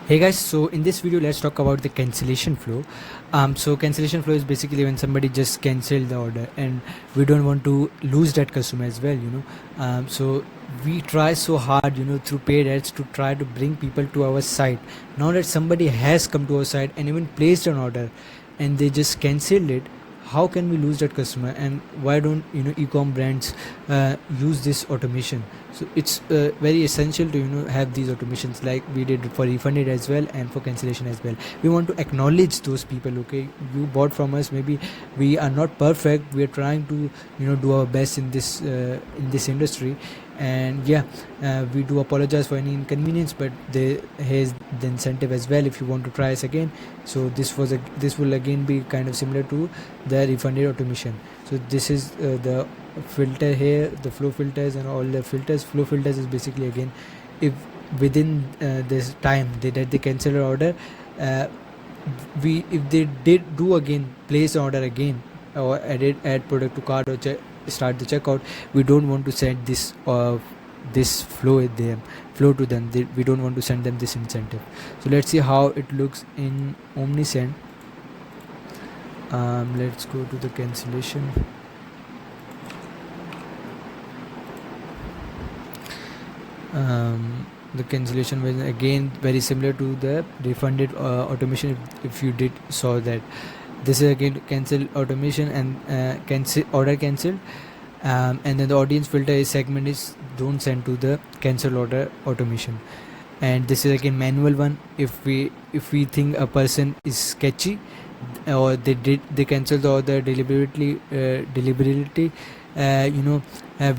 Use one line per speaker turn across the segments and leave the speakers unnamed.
Hey guys, so in this video let's talk about the cancellation flow. So cancellation flow is basically when somebody just cancel the order and we don't want to lose that customer as well. So we try so hard, through paid ads to try to bring people to our site. Now that somebody has come to our site and even placed an order and they just cancelled it, how can we lose that customer? And why don't e-com brands use this automation? So it's very essential to have these automations like we did for refunded as well and for cancellation as well. We want to acknowledge those people. Okay, you bought from us, maybe we are not perfect, we are trying to do our best in this industry, and we do apologize for any inconvenience, but here's the incentive as well if you want to try us again. So this will again be kind of similar to the refunded automation. So this is the filter here, the flow filters and all the filters. Flow filters is basically, again, if within this time they cancel an order, if they did do again place the order again or add product to cart or start the checkout, we don't want to send this flow to them. We don't want to send them this incentive. So let's see how it looks in Omnisend. Let's go to the cancellation. The cancellation was again very similar to the refunded automation. If you did saw that, this is again cancel automation and cancel order cancelled, and then the audience filter is segment is don't send to the cancel order automation. And this is again manual one. If we think a person is sketchy or they cancel the order deliberately, we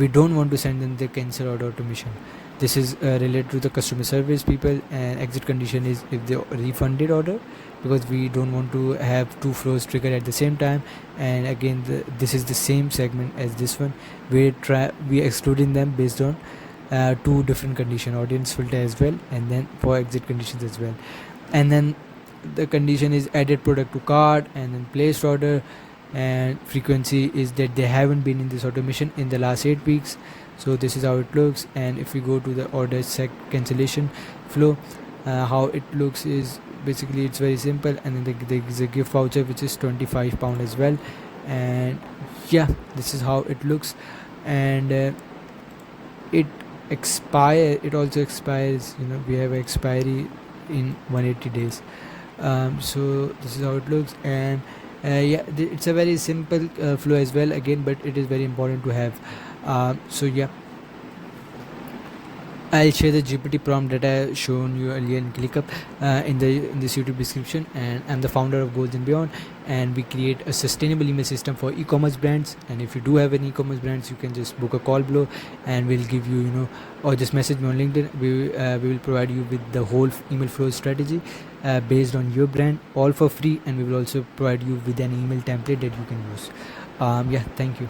don't want to send them the cancel order automation. This is related to the customer service people. And exit condition is if they refunded order, because we don't want to have two flows triggered at the same time. And again, this is the same segment as this one. We excluding them based on two different condition, audience filter as well, and then for exit conditions as well. And then the condition is added product to cart and then placed order, and frequency is that they haven't been in this automation in the last 8 weeks. So this is how it looks. And if we go to the order cancellation flow, how it looks is basically it's very simple. And then there is a gift voucher which is £25 as well. And this is how it looks. And it also expires, we have expiry in 180 days. So this is how it looks. And it's a very simple flow as well again, but it is very important to have. I'll share the GPT prompt that I shown you earlier in ClickUp in this YouTube description. And I'm the founder of Goals and Beyond, and we create a sustainable email system for e-commerce brands. And if you do have any e-commerce brands, you can just book a call below, and we'll give you, or just message me on LinkedIn. We will provide you with the whole email flow strategy based on your brand, all for free. And we will also provide you with an email template that you can use. Thank you.